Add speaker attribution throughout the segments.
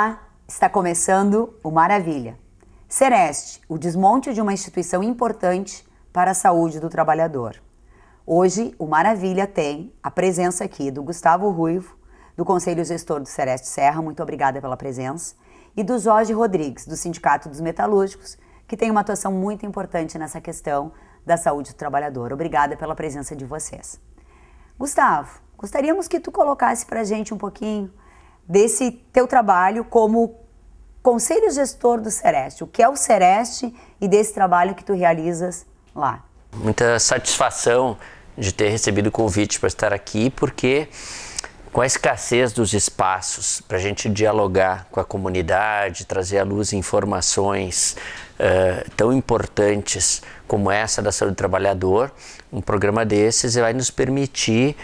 Speaker 1: Olá, está começando o Maravilha. Sereste, o desmonte de uma instituição importante para a saúde do trabalhador. Hoje, o Maravilha tem a presença aqui do Gustavo Ruivo, do Conselho Gestor do Sereste Serra, muito obrigada pela presença, e do Jorge Rodrigues, do Sindicato dos Metalúrgicos, que tem uma atuação muito importante nessa questão da saúde do trabalhador. Obrigada pela presença de vocês. Gustavo, gostaríamos que tu colocasse para a gente um pouquinho desse teu trabalho como Conselho Gestor do Sereste. O que é o Sereste e desse trabalho que tu realizas lá?
Speaker 2: Muita satisfação de ter recebido o convite para estar aqui, porque com a escassez dos espaços para a gente dialogar com a comunidade, trazer à luz informações tão importantes como essa da saúde do trabalhador, um programa desses vai nos permitir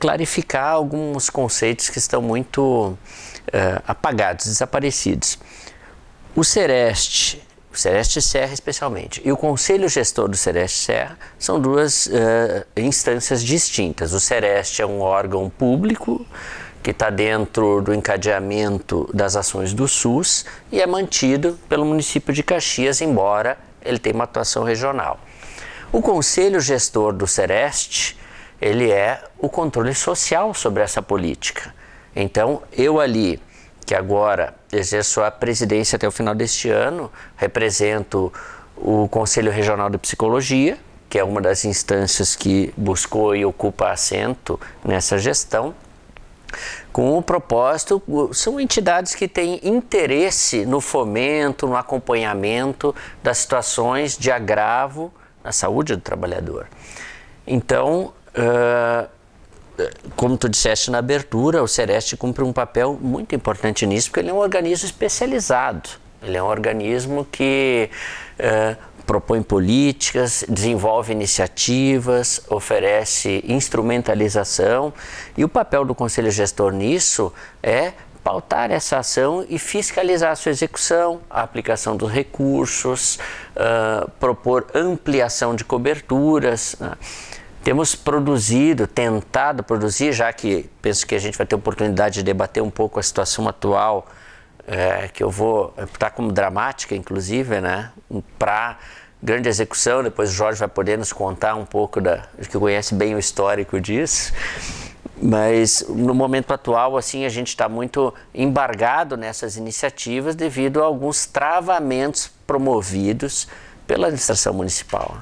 Speaker 2: clarificar alguns conceitos que estão muito apagados, desaparecidos. O Sereste Serra especialmente, e o Conselho Gestor do Sereste Serra são duas instâncias distintas. O Sereste é um órgão público que está dentro do encadeamento das ações do SUS e é mantido pelo município de Caxias, embora ele tenha uma atuação regional. O Conselho Gestor do Sereste, ele é o controle social sobre essa política. Então, eu ali, que agora exerço a presidência até o final deste ano, represento o Conselho Regional de Psicologia, que é uma das instâncias que buscou e ocupa assento nessa gestão, com o propósito, são entidades que têm interesse no fomento, no acompanhamento das situações de agravo na saúde do trabalhador. Então, como tu disseste na abertura, o Sereste cumpre um papel muito importante nisso, porque ele é um organismo especializado. Ele é um organismo que propõe políticas, desenvolve iniciativas, oferece instrumentalização, e o papel do Conselho Gestor nisso é pautar essa ação e fiscalizar a sua execução, a aplicação dos recursos, propor ampliação de coberturas, né? Temos tentado produzir, já que penso que a gente vai ter oportunidade de debater um pouco a situação atual, que eu vou estar como dramática, inclusive, né, para grande execução. Depois o Jorge vai poder nos contar um pouco, que conhece bem o histórico disso. Mas no momento atual, assim, a gente está muito embargado nessas iniciativas devido a alguns travamentos promovidos pela administração municipal.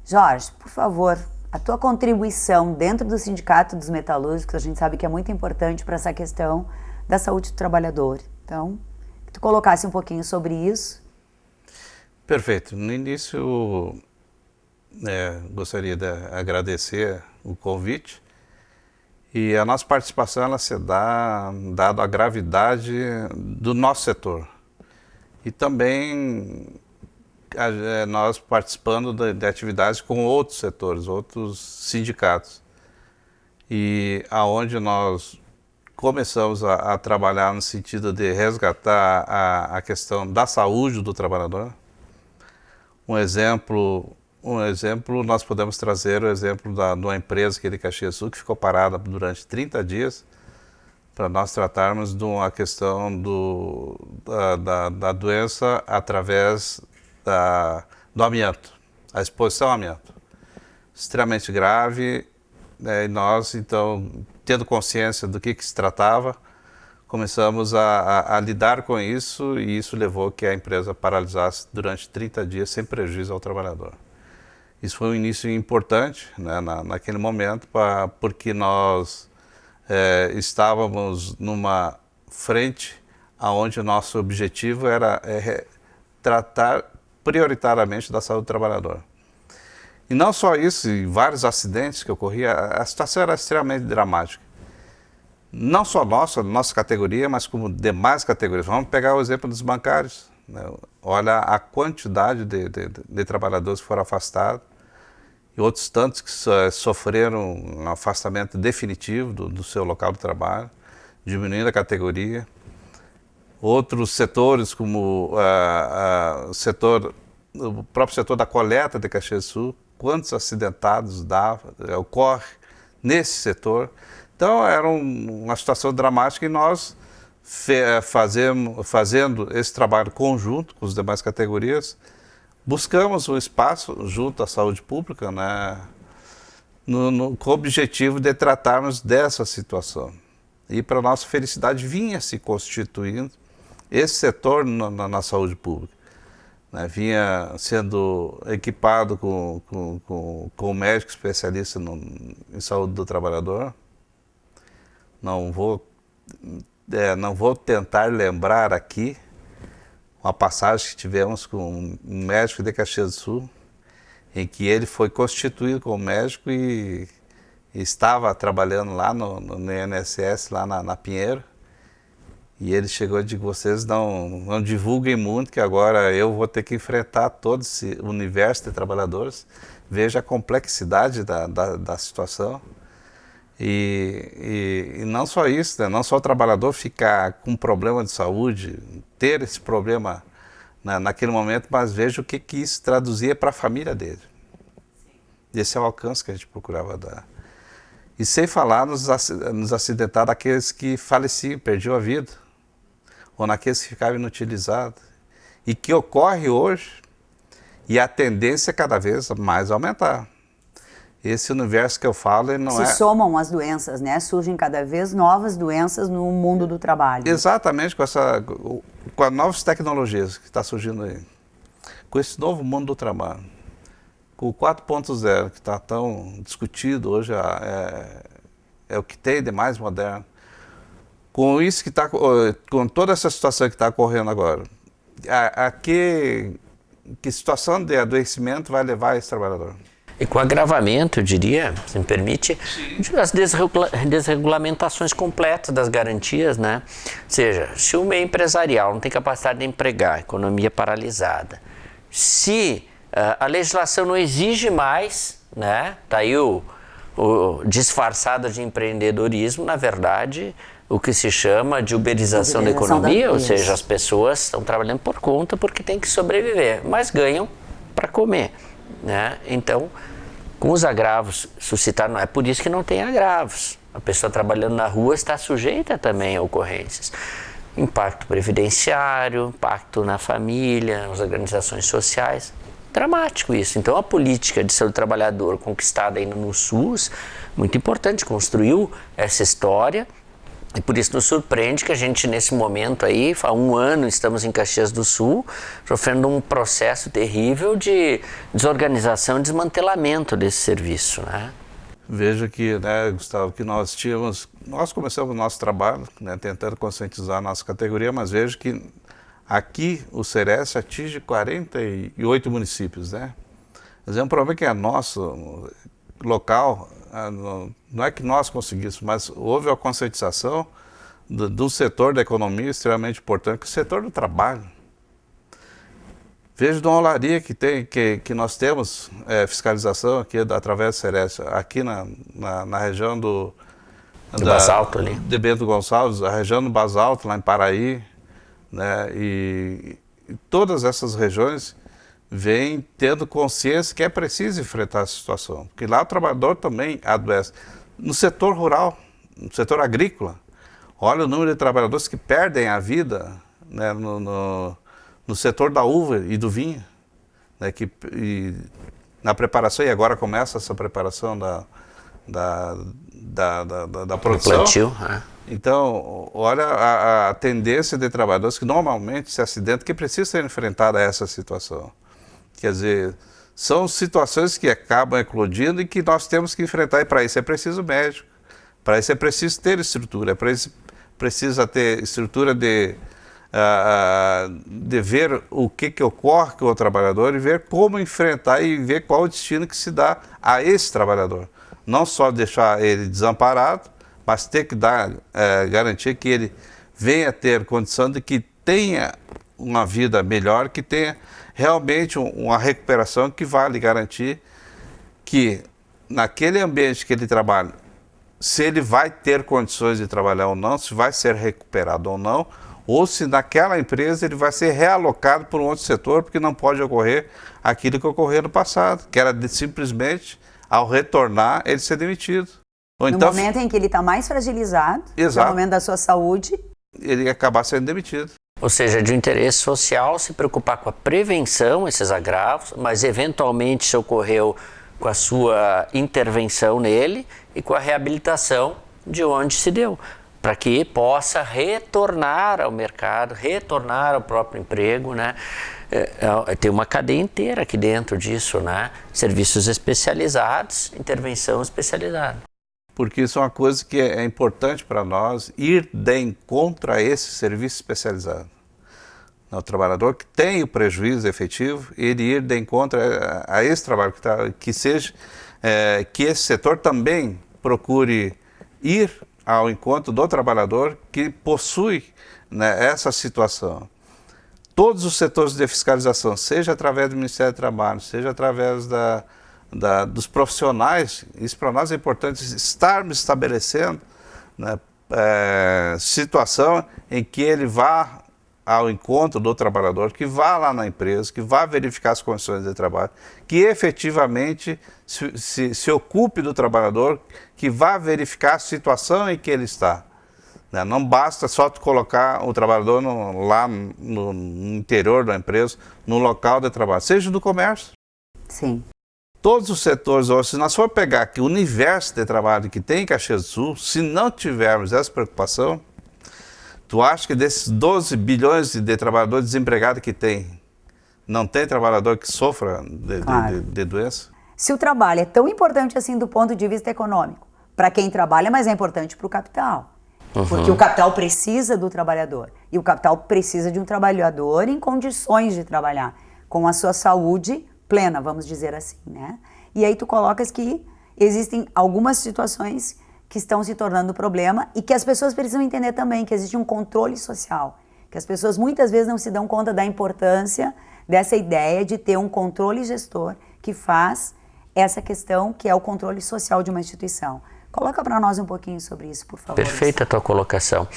Speaker 1: Jorge, por favor, a tua contribuição dentro do Sindicato dos Metalúrgicos, a gente sabe que é muito importante para essa questão da saúde do trabalhador. Então, que tu colocasse um pouquinho sobre isso.
Speaker 3: Perfeito. No início, gostaria de agradecer o convite, e a nossa participação ela se dá dado a gravidade do nosso setor e também nós participando de atividades com outros setores, outros sindicatos, e aonde nós começamos a trabalhar no sentido de resgatar a questão da saúde do trabalhador. Um exemplo nós podemos trazer o exemplo de uma empresa aqui de Caxias do Sul que ficou parada durante 30 dias para nós tratarmos de uma questão da doença através do amianto, a exposição ao amianto. Extremamente grave, e nós, então, tendo consciência do que se tratava, começamos a lidar com isso, e isso levou que a empresa paralisasse durante 30 dias sem prejuízo ao trabalhador. Isso foi um início importante, né, naquele momento, porque nós estávamos numa frente onde o nosso objetivo era tratar prioritariamente da saúde do trabalhador. E não só isso, e vários acidentes que ocorriam, a situação era extremamente dramática. Não só nossa categoria, mas como demais categorias. Vamos pegar o exemplo dos bancários, né? Olha a quantidade de trabalhadores que foram afastados, e outros tantos que sofreram um afastamento definitivo do seu local de trabalho, diminuindo a categoria. Outros setores, como o próprio setor da coleta de Caxias do Sul, quantos acidentados ocorre nesse setor. Então, era uma situação dramática, e nós fazendo esse trabalho conjunto com as demais categorias, buscamos um espaço junto à saúde pública, né, com o objetivo de tratarmos dessa situação. E, para nossa felicidade, vinha se constituindo esse setor na saúde pública. Né, vinha sendo equipado com médico especialista em saúde do trabalhador. Não vou tentar lembrar aqui uma passagem que tivemos com um médico de Caxias do Sul, em que ele foi constituído como médico e estava trabalhando lá no INSS, lá na Pinheiro, e ele chegou e disse: vocês não divulguem muito, que agora eu vou ter que enfrentar todo esse universo de trabalhadores. Veja a complexidade da situação. E não só isso, né? Não só o trabalhador ficar com problema de saúde, ter esse problema naquele momento, mas veja o que isso traduzia para a família dele. Esse é o alcance que a gente procurava dar. E sem falar nos acidentar daqueles que faleciam, perdiam a vida, ou naqueles que ficavam inutilizados, e que ocorre hoje, e a tendência é cada vez mais aumentar. Esse universo que eu falo, ele não
Speaker 1: Se somam as doenças, né? Surgem cada vez novas doenças no mundo do trabalho.
Speaker 3: Exatamente, com as novas tecnologias que está surgindo aí. Com esse novo mundo do trabalho. Com o 4.0, que está tão discutido hoje, é o que tem de mais moderno. Com isso com toda essa situação que está ocorrendo agora, que situação de adoecimento vai levar esse trabalhador?
Speaker 2: E com agravamento, eu diria, se me permite, as desregulamentações completas das garantias, né? Ou seja, se o meio empresarial não tem capacidade de empregar, economia paralisada, se a legislação não exige mais, né? Tá aí o disfarçado de empreendedorismo, na verdade, o que se chama de uberização da economia, ou seja, as pessoas estão trabalhando por conta porque tem que sobreviver, mas ganham para comer, né? Então, com os agravos suscitados, não é por isso que não tem agravos. A pessoa trabalhando na rua está sujeita também a ocorrências. Impacto previdenciário, impacto na família, nas organizações sociais. Dramático isso. Então, a política de saúde do trabalhador conquistada ainda no SUS, muito importante, construiu essa história. E por isso nos surpreende que a gente, nesse momento aí, há um ano, estamos em Caxias do Sul, sofrendo um processo terrível de desorganização e desmantelamento desse serviço, né?
Speaker 3: Veja que, né, Gustavo, que nós começamos o nosso trabalho, né, tentando conscientizar a nossa categoria, mas veja que aqui o Sereste atinge 48 municípios, né? Mas é um problema que é nosso, local. Não é que nós conseguíssemos, mas houve a conscientização do setor da economia extremamente importante, que é o setor do trabalho. Veja a olaria que nós temos fiscalização aqui através do Sereste, aqui na região do
Speaker 2: Basalto ali.
Speaker 3: De Bento Gonçalves, a região do Basalto, lá em Paraí, né, e todas essas regiões vem tendo consciência que é preciso enfrentar essa situação, porque lá o trabalhador também adoece. No setor rural, no setor agrícola, olha o número de trabalhadores que perdem a vida, né, no setor da uva e do vinho, né, na preparação, e agora começa essa preparação da produção.
Speaker 2: Plantio,
Speaker 3: Então, olha a tendência de trabalhadores que normalmente se acidentam, que precisam ser enfrentados a essa situação. Quer dizer, são situações que acabam eclodindo e que nós temos que enfrentar, e para isso é preciso médico, para isso é preciso ter estrutura, para isso precisa ter estrutura de ver o que ocorre com o trabalhador e ver como enfrentar e ver qual o destino que se dá a esse trabalhador. Não só deixar ele desamparado, mas ter que dar garantia que ele venha ter condição de que tenha uma vida melhor, que tenha realmente uma recuperação que vale garantir que naquele ambiente que ele trabalha, se ele vai ter condições de trabalhar ou não, se vai ser recuperado ou se naquela empresa ele vai ser realocado para um outro setor, porque não pode ocorrer aquilo que ocorreu no passado, que era simplesmente, ao retornar, ele ser demitido. Ou
Speaker 1: no
Speaker 3: então,
Speaker 1: momento em que ele está mais fragilizado,
Speaker 3: exato,
Speaker 1: no momento da sua saúde,
Speaker 3: ele ia acabar sendo demitido.
Speaker 2: Ou seja, de interesse social se preocupar com a prevenção, esses agravos, mas eventualmente se ocorreu com a sua intervenção nele e com a reabilitação de onde se deu, para que possa retornar ao mercado, retornar ao próprio emprego, né? Tem uma cadeia inteira aqui dentro disso, né? Serviços especializados, intervenção especializada.
Speaker 3: Porque isso é uma coisa que é importante para nós, ir de encontro a esse serviço especializado. O trabalhador que tem o prejuízo efetivo, ele ir de encontro a esse trabalho, que esse setor também procure ir ao encontro do trabalhador que possui, né, essa situação. Todos os setores de fiscalização, seja através do Ministério do Trabalho, seja através dos profissionais, isso para nós é importante, estarmos estabelecendo, né, situação em que ele vá ao encontro do trabalhador, que vá lá na empresa, que vá verificar as condições de trabalho, que efetivamente se ocupe do trabalhador, que vá verificar a situação em que ele está. Né? Não basta só tu colocar o trabalhador lá no interior da empresa, no local de trabalho, seja do comércio.
Speaker 1: Sim.
Speaker 3: Todos os setores, se nós for pegar aqui o universo de trabalho que tem em Caxias do Sul, se não tivermos essa preocupação, tu acha que desses 12 bilhões de trabalhadores desempregados que tem, não tem trabalhador que sofra de doença?
Speaker 1: Se o trabalho é tão importante assim do ponto de vista econômico, para quem trabalha, mas é importante para o capital. Porque o capital precisa do trabalhador. E o capital precisa de um trabalhador em condições de trabalhar, com a sua saúde plena, vamos dizer assim, né? E aí tu colocas que existem algumas situações que estão se tornando problema e que as pessoas precisam entender também que existe um controle social, que as pessoas muitas vezes não se dão conta da importância dessa ideia de ter um controle gestor que faz essa questão que é o controle social de uma instituição. Coloca para nós um pouquinho sobre isso, por favor.
Speaker 2: Perfeita a tua colocação.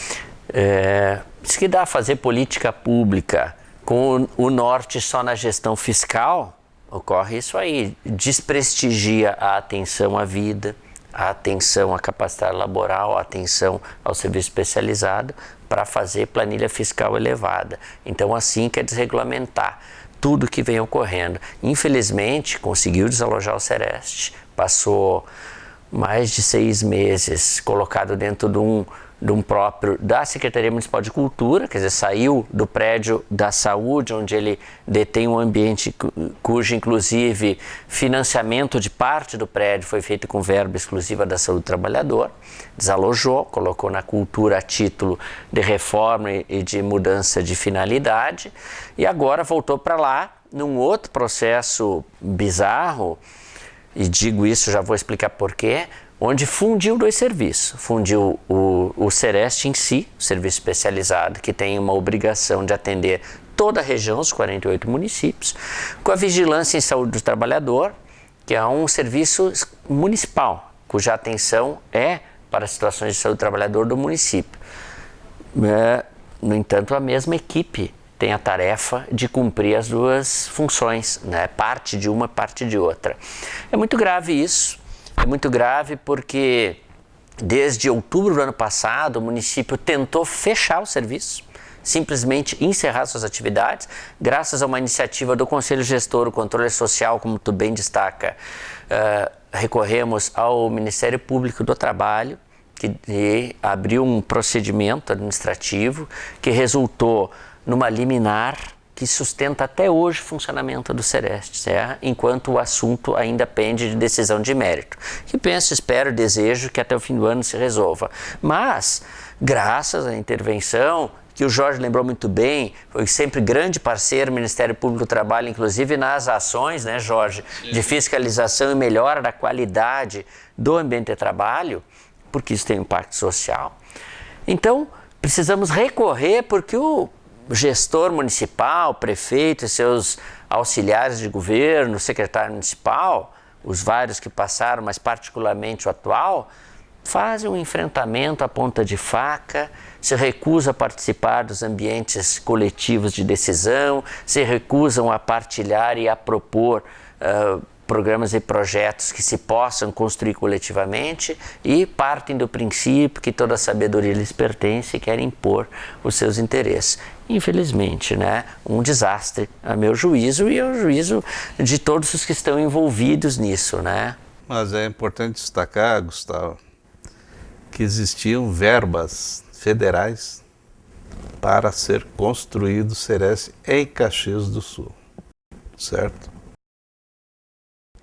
Speaker 2: Diz que dá a fazer política pública com o norte só na gestão fiscal, ocorre isso aí, desprestigia a atenção à vida, a atenção à capacidade laboral, a atenção ao serviço especializado para fazer planilha fiscal elevada. Então assim quer desregulamentar tudo que vem ocorrendo. Infelizmente conseguiu desalojar o Sereste, passou mais de 6 meses colocado dentro de um próprio da Secretaria Municipal de Cultura, quer dizer, saiu do prédio da saúde, onde ele detém um ambiente cujo, inclusive, financiamento de parte do prédio foi feito com verba exclusiva da saúde do trabalhador, desalojou, colocou na cultura a título de reforma e de mudança de finalidade, e agora voltou para lá, num outro processo bizarro, e digo isso, já vou explicar porquê, onde fundiu 2 serviços. Fundiu o Sereste em si, o serviço especializado, que tem uma obrigação de atender toda a região, os 48 municípios, com a Vigilância em Saúde do Trabalhador, que é um serviço municipal, cuja atenção é para situações de saúde do trabalhador do município. No entanto, a mesma equipe tem a tarefa de cumprir as 2 funções, né? Parte de uma, parte de outra. É muito grave isso, é muito grave porque desde outubro do ano passado o município tentou fechar o serviço, simplesmente encerrar suas atividades, graças a uma iniciativa do Conselho Gestor, o Controle Social, como tu bem destaca, recorremos ao Ministério Público do Trabalho, que abriu um procedimento administrativo que resultou numa liminar que sustenta até hoje o funcionamento do Sereste, certo? Enquanto o assunto ainda pende de decisão de mérito. Que penso, espero, desejo que até o fim do ano se resolva. Mas, graças à intervenção, que o Jorge lembrou muito bem, foi sempre grande parceiro do Ministério Público do Trabalho, inclusive nas ações, né, Jorge, de fiscalização e melhora da qualidade do ambiente de trabalho, porque isso tem impacto social. Então, precisamos recorrer porque o gestor municipal, prefeito e seus auxiliares de governo, secretário municipal, os vários que passaram, mas particularmente o atual, fazem um enfrentamento à ponta de faca, se recusam a participar dos ambientes coletivos de decisão, se recusam a partilhar e a propor programas e projetos que se possam construir coletivamente e partem do princípio que toda a sabedoria lhes pertence e querem impor os seus interesses. Infelizmente, né, um desastre a meu juízo e ao juízo de todos os que estão envolvidos nisso, né?
Speaker 3: Mas é importante destacar, Gustavo, que existiam verbas federais para ser construído o Sereste em Caxias do Sul, certo?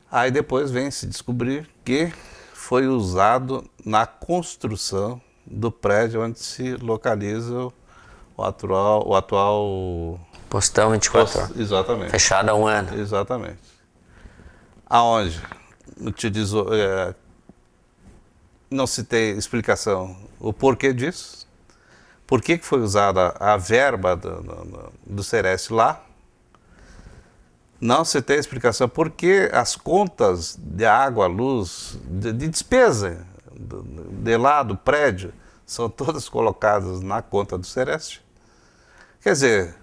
Speaker 3: Aí depois vem se descobrir que foi usado na construção do prédio onde se localiza o atual
Speaker 2: Postão 24 horas.
Speaker 3: Exatamente.
Speaker 2: Fechado há um ano.
Speaker 3: Exatamente. Aonde não se tem explicação o porquê disso, por que foi usada a verba do Sereste lá. Não se tem explicação por que as contas de água, luz, de despesa de lá do prédio são todas colocadas na conta do Sereste. Quer dizer,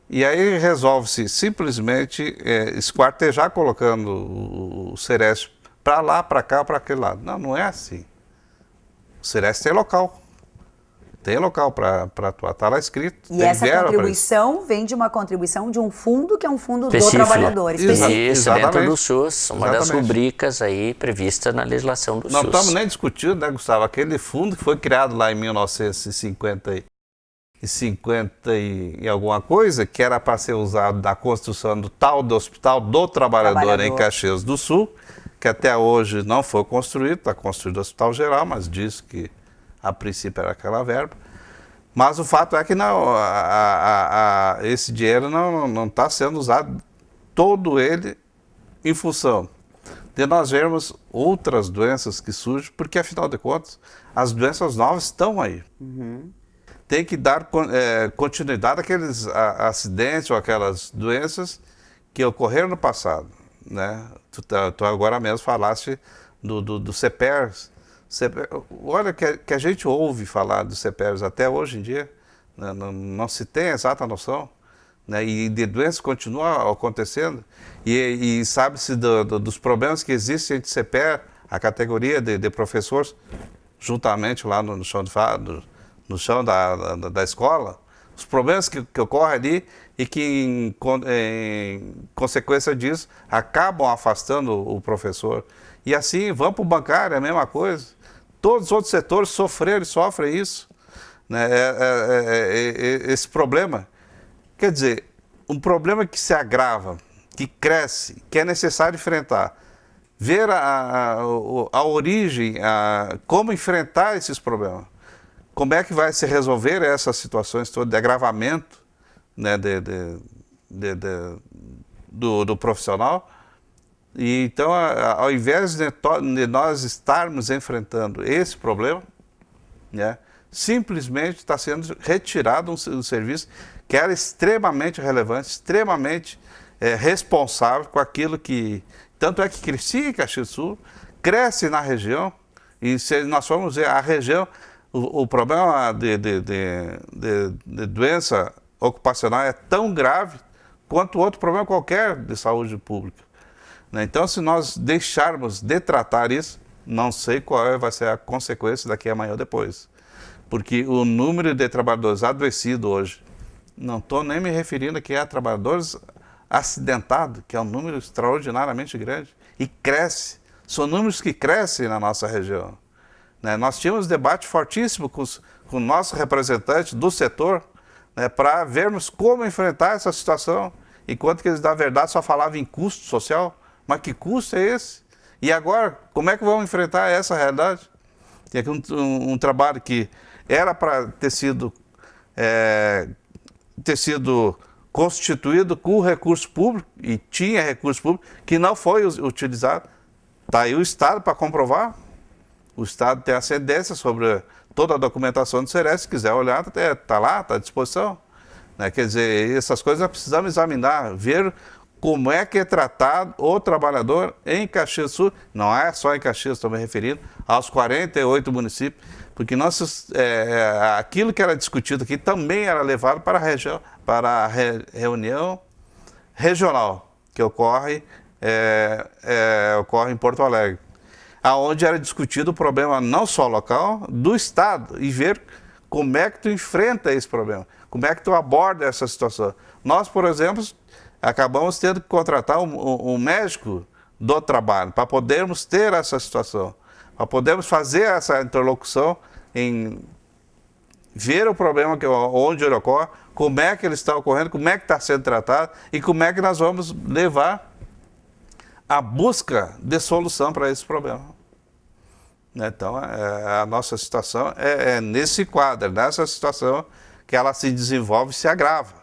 Speaker 3: e aí resolve-se simplesmente esquartejar colocando o Sereste para lá, para cá, para aquele lado. Não, não é assim. O Sereste tem local. Tem local para atuar, está lá escrito.
Speaker 1: E essa contribuição vem de uma contribuição de um fundo que é um fundo
Speaker 2: específico.
Speaker 1: Do trabalhador.
Speaker 2: Específico. Isso,
Speaker 3: Exatamente.
Speaker 2: dentro do SUS, uma das rubricas aí prevista na legislação do SUS.
Speaker 3: Não estamos nem discutindo, né, Gustavo? Aquele fundo que foi criado lá em 1950 e alguma coisa, que era para ser usado na construção do tal do Hospital do Trabalhador em Caxias do Sul, que até hoje não foi construído, está construído o Hospital Geral, mas diz que a princípio era aquela verba. Mas o fato é que não, esse dinheiro não está sendo usado todo ele em função de nós vermos outras doenças que surgem, porque afinal de contas as doenças novas estão aí. Uhum. Tem que dar continuidade àqueles acidentes ou aquelas doenças que ocorreram no passado, né? Tu agora mesmo falaste do CEPERS. Olha que a gente ouve falar do CEPERS até hoje em dia, né? Não se tem a exata noção, né? E de doenças continuam acontecendo, e sabe-se dos problemas que existem entre CEPER, a categoria de professores, juntamente lá no chão da escola, os problemas que ocorrem ali e que, em consequência disso, acabam afastando o professor. E assim, vamos para o bancário, é a mesma coisa. Todos os outros setores sofreram e sofrem isso, né? Esse problema. Quer dizer, um problema que se agrava, que cresce, que é necessário enfrentar. Ver a origem, como enfrentar esses problemas. Como é que vai se resolver essas situações todas de agravamento, né, do profissional? E então, ao invés de nós estarmos enfrentando esse problema, né, simplesmente está sendo retirado um serviço que era extremamente relevante, extremamente responsável com aquilo que... Tanto é que crescia em Caxias do Sul, cresce na região, e se nós formos ver a região, o problema de doença ocupacional é tão grave quanto outro problema qualquer de saúde pública. Então, se nós deixarmos de tratar isso, não sei qual vai ser a consequência daqui a amanhã ou depois. Porque o número de trabalhadores adoecidos hoje, não estou nem me referindo aqui a trabalhadores acidentados, que é um número extraordinariamente grande, e cresce. São números que crescem na nossa região. Nós tínhamos debate fortíssimo com o nosso representante do setor, para vermos como enfrentar essa situação, enquanto que eles, na verdade, só falavam em custo social. Mas que custo é esse? E agora, como é que vamos enfrentar essa realidade? Tem aqui um trabalho que era para ter sido constituído com recurso público, e tinha recurso público, que não foi utilizado. Está aí o Estado para comprovar. O Estado tem ascendência sobre toda a documentação do Sereste. Se quiser olhar, está lá, está à disposição. Quer dizer, essas coisas nós precisamos examinar, ver como é que é tratado o trabalhador em Caxias do Sul. Não é só em Caxias, estou me referindo aos 48 municípios, porque aquilo que era discutido aqui também era levado para a reunião regional, que ocorre ocorre em Porto Alegre, aonde era discutido o problema não só local, do Estado, e ver como é que tu enfrenta esse problema, como é que tu aborda essa situação. Nós, por exemplo, acabamos tendo que contratar um médico do trabalho para podermos ter essa situação, para podermos fazer essa interlocução em ver o problema onde ele ocorre, como é que ele está ocorrendo, como é que está sendo tratado e como é que nós vamos levar a busca de solução para esse problema. Então, a nossa situação é nesse quadro, nessa situação que ela se desenvolve e se agrava.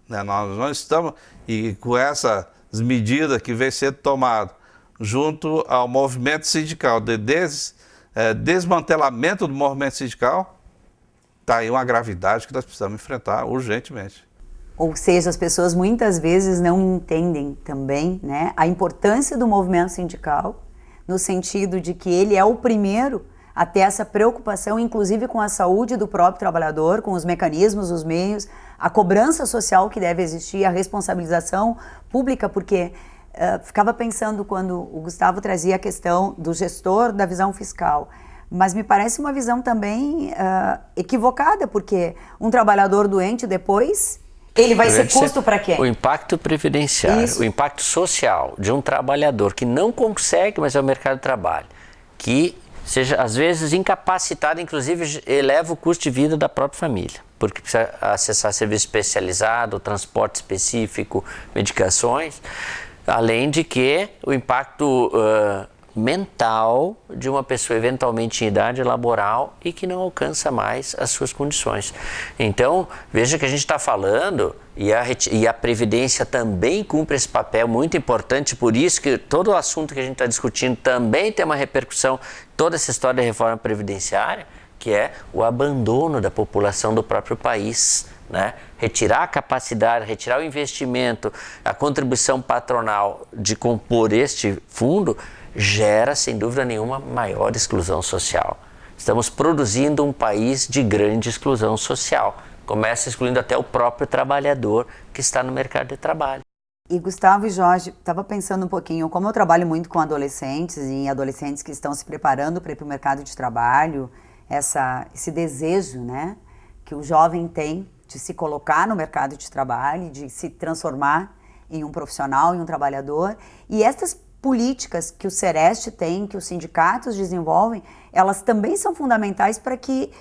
Speaker 3: Nós não estamos, e com essas medidas que vem sendo tomadas, junto ao movimento sindical, de desmantelamento do movimento sindical, está aí uma gravidade que nós precisamos enfrentar urgentemente.
Speaker 1: Ou seja, as pessoas muitas vezes não entendem também, né, a importância do movimento sindical, no sentido de que ele é o primeiro a ter essa preocupação, inclusive com a saúde do próprio trabalhador, com os mecanismos, os meios, a cobrança social que deve existir, a responsabilização pública, porque ficava pensando quando o Gustavo trazia a questão do gestor da visão fiscal, mas me parece uma visão também equivocada, porque um trabalhador doente depois, ele vai ser custo para quem?
Speaker 2: O impacto previdenciário, o impacto social de um trabalhador que não consegue mais ao mercado de trabalho, que seja às vezes incapacitado, inclusive eleva o custo de vida da própria família, porque precisa acessar serviço especializado, transporte específico, medicações, além de que o impacto mental de uma pessoa eventualmente em idade laboral e que não alcança mais as suas condições. Então, veja que a gente está falando, e a Previdência também cumpre esse papel muito importante, por isso que todo o assunto que a gente está discutindo também tem uma repercussão, toda essa história da reforma previdenciária, que é o abandono da população do próprio país, né? Retirar a capacidade, retirar o investimento, a contribuição patronal de compor este fundo, gera, sem dúvida nenhuma, maior exclusão social. Estamos produzindo um país de grande exclusão social. Começa excluindo até o próprio trabalhador que está no mercado de trabalho.
Speaker 1: E Gustavo e Jorge, estava pensando um pouquinho, como eu trabalho muito com adolescentes e adolescentes que estão se preparando para ir para o mercado de trabalho, esse desejo, né, que o jovem tem de se colocar no mercado de trabalho, de se transformar em um profissional, em um trabalhador, e essas políticas que o Sereste tem, que os sindicatos desenvolvem, elas também são fundamentais para que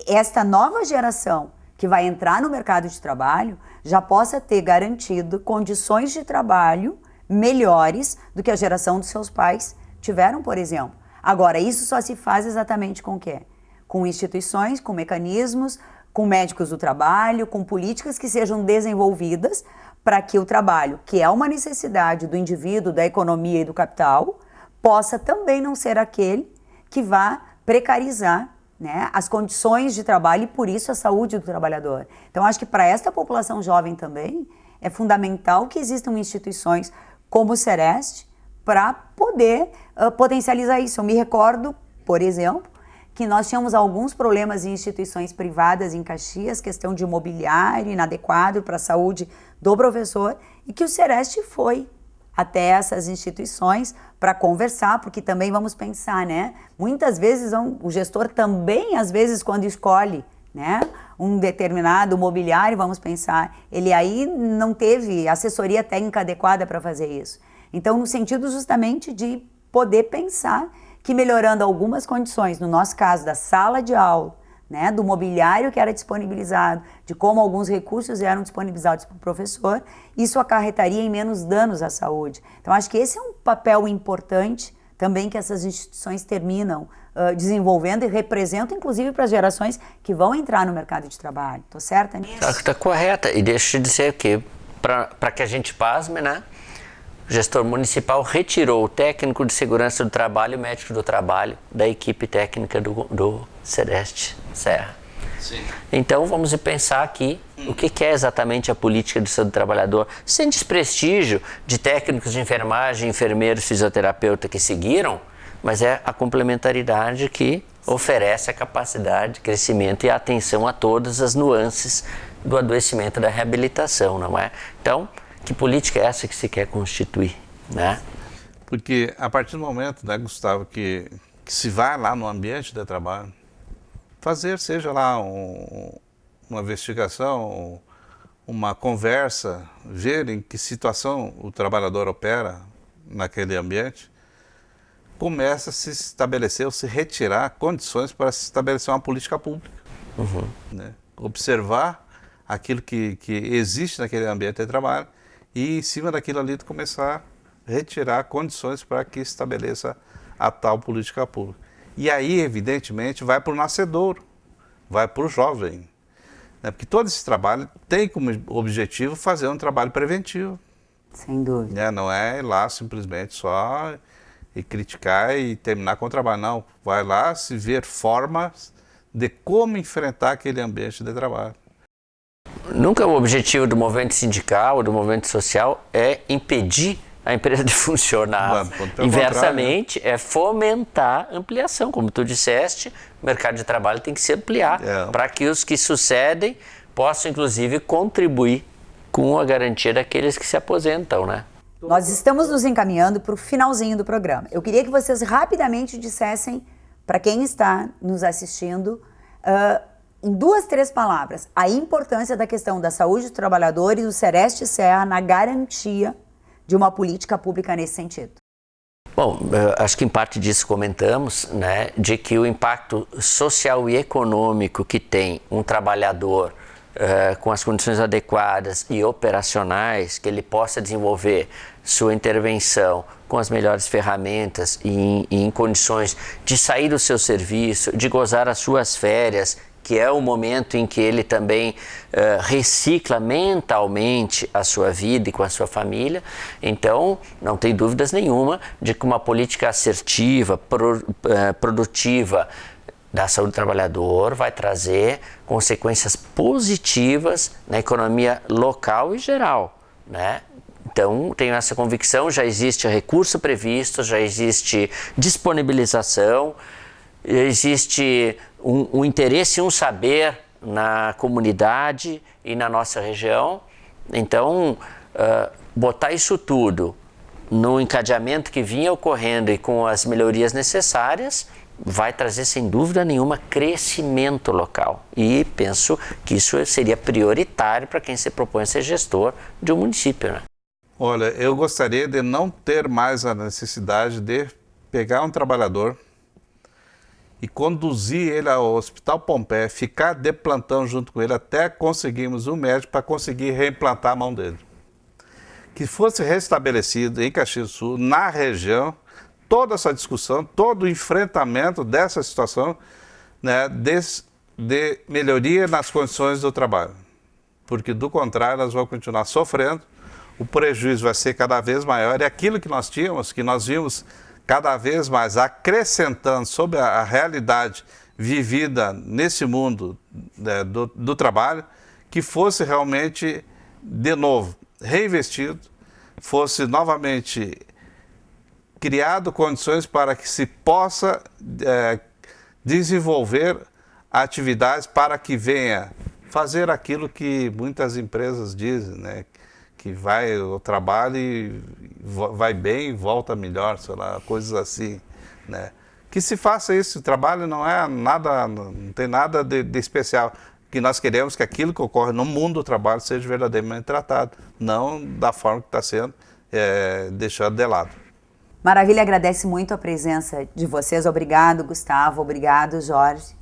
Speaker 1: esta nova geração que vai entrar no mercado de trabalho já possa ter garantido condições de trabalho melhores do que a geração dos seus pais tiveram, por exemplo. Agora, isso só se faz exatamente com o quê? Com instituições, com mecanismos, com médicos do trabalho, com políticas que sejam desenvolvidas para que o trabalho, que é uma necessidade do indivíduo, da economia e do capital, possa também não ser aquele que vá precarizar, né, as condições de trabalho e, por isso, a saúde do trabalhador. Então, acho que para esta população jovem também é fundamental que existam instituições como o Sereste para poder potencializar isso. Eu me recordo, por exemplo, que nós tínhamos alguns problemas em instituições privadas em Caxias, questão de imobiliário inadequado para a saúde do professor, e que o Sereste foi até essas instituições para conversar, porque também vamos pensar, né? Muitas vezes o gestor também, às vezes, quando escolhe, né, um determinado mobiliário, vamos pensar, ele aí não teve assessoria técnica adequada para fazer isso. Então, no sentido justamente de poder pensar que melhorando algumas condições, no nosso caso da sala de aula, né, do mobiliário que era disponibilizado, de como alguns recursos eram disponibilizados para o professor, isso acarretaria em menos danos à saúde. Então, acho que esse é um papel importante também que essas instituições terminam desenvolvendo e representam, inclusive, para as gerações que vão entrar no mercado de trabalho. Estou certa nisso?
Speaker 2: Está correta. E deixa eu dizer que, para que a gente pasme, né? O gestor municipal retirou o técnico de segurança do trabalho e o médico do trabalho da equipe técnica do Sereste Serra. Sim. Então vamos pensar aqui o que é exatamente a política de saúde do trabalhador, sem desprestígio de técnicos de enfermagem, enfermeiros, fisioterapeutas que seguiram, mas é a complementaridade que oferece a capacidade de crescimento e a atenção a todas as nuances do adoecimento e da reabilitação, não é? Então, que política é essa que se quer constituir, né?
Speaker 3: Porque a partir do momento, né, Gustavo, que se vai lá no ambiente de trabalho, fazer, seja lá uma investigação, uma conversa, ver em que situação o trabalhador opera naquele ambiente, começa a se estabelecer ou se retirar condições para se estabelecer uma política pública. Né? Observar aquilo que existe naquele ambiente de trabalho e, em cima daquilo ali, começar a retirar condições para que estabeleça a tal política pública. E aí, evidentemente, vai para o nascedouro, vai para o jovem. Né? Porque todo esse trabalho tem como objetivo fazer um trabalho preventivo.
Speaker 1: Sem dúvida.
Speaker 3: Né? Não é ir lá simplesmente só e criticar e terminar com o trabalho. Não, vai lá se ver formas de como enfrentar aquele ambiente de trabalho.
Speaker 2: Nunca o objetivo do movimento sindical ou do movimento social é impedir a empresa de funcionar. Inversamente, é fomentar a ampliação. Como tu disseste, o mercado de trabalho tem que se ampliar para que os que sucedem possam, inclusive, contribuir com a garantia daqueles que se aposentam, né?
Speaker 1: Nós estamos nos encaminhando para o finalzinho do programa. Eu queria que vocês rapidamente dissessem, para quem está nos assistindo, em 2, 3 palavras, a importância da questão da saúde do trabalhador e do Sereste Serra na garantia de uma política pública nesse sentido.
Speaker 2: Bom, acho que em parte disso comentamos, né, de que o impacto social e econômico que tem um trabalhador com as condições adequadas e operacionais, que ele possa desenvolver sua intervenção com as melhores ferramentas e em condições de sair do seu serviço, de gozar as suas férias, que é o momento em que ele também recicla mentalmente a sua vida e com a sua família. Então, não tem dúvidas nenhuma de que uma política assertiva, produtiva da saúde do trabalhador vai trazer consequências positivas na economia local e geral, né? Então, tenho essa convicção, já existe recurso previsto, já existe disponibilização, existe um interesse e um saber na comunidade e na nossa região. Então, botar isso tudo no encadeamento que vinha ocorrendo e com as melhorias necessárias, vai trazer, sem dúvida nenhuma, crescimento local. E penso que isso seria prioritário para quem se propõe a ser gestor de um município, né?
Speaker 3: Olha, eu gostaria de não ter mais a necessidade de pegar um trabalhador e conduzir ele ao Hospital Pompeia, ficar de plantão junto com ele até conseguirmos um médico para conseguir reimplantar a mão dele. Que fosse restabelecido em Caxias do Sul, na região, toda essa discussão, todo o enfrentamento dessa situação, né, de melhoria nas condições do trabalho. Porque, do contrário, nós vamos continuar sofrendo, o prejuízo vai ser cada vez maior e aquilo que nós tínhamos, que nós vimos cada vez mais acrescentando sobre a realidade vivida nesse mundo, né, do trabalho, que fosse realmente, de novo, reinvestido, fosse novamente criado condições para que se possa desenvolver atividades para que venha fazer aquilo que muitas empresas dizem, né? Que vai ao trabalho e vai bem e volta melhor, sei lá, coisas assim, né? Que se faça isso, o trabalho não é nada, não tem nada de especial. Que nós queremos que aquilo que ocorre no mundo do trabalho seja verdadeiramente tratado, não da forma que está sendo deixado de lado.
Speaker 1: Maravilha, agradece muito a presença de vocês. Obrigado, Gustavo. Obrigado, Jorge.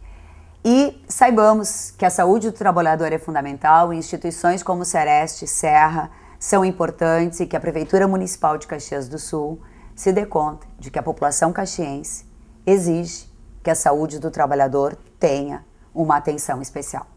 Speaker 1: E saibamos que a saúde do trabalhador é fundamental, e instituições como Sereste, Serra são importantes, e que a Prefeitura Municipal de Caxias do Sul se dê conta de que a população caxiense exige que a saúde do trabalhador tenha uma atenção especial.